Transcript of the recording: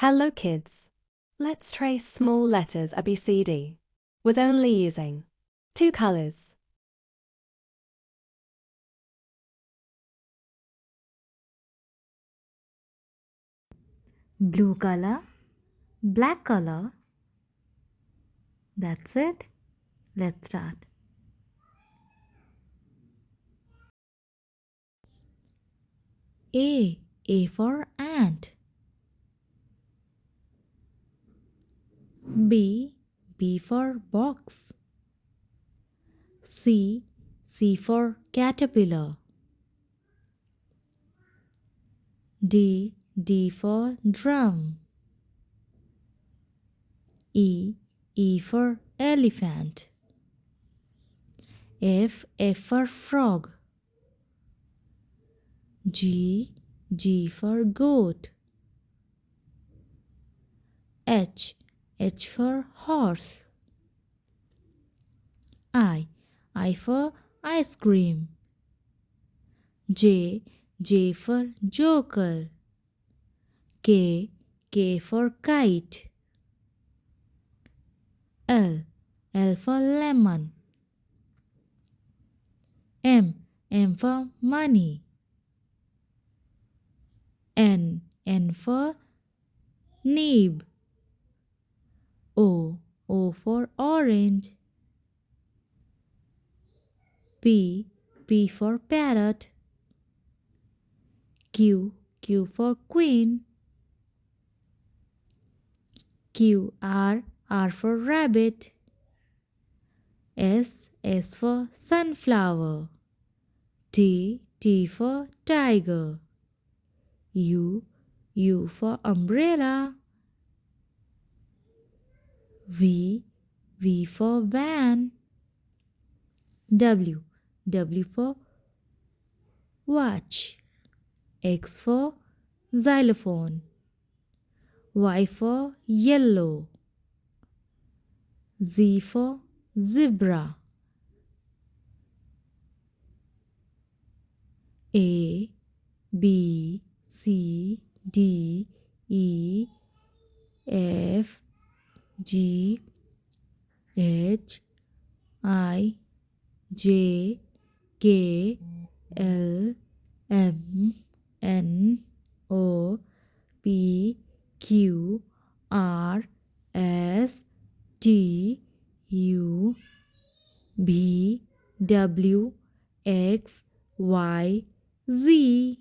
Hello kids. Let's trace small letters ABCD with only using two colors. Blue color, black color. That's it. Let's start. A for ant. B for box. C for caterpillar. D for drum. E for elephant. F for frog. G for goat. H for horse. I for ice cream. J for joker. K for kite. L for lemon. M for money. N for nib. O for orange. P for parrot. Q for queen. R for rabbit. S for sunflower. T for tiger. U for umbrella. V for van. W for watch. X for xylophone. Y for yellow. Z for zebra. A B C D E F G H I J K L M N O P Q R S T U V W X Y Z.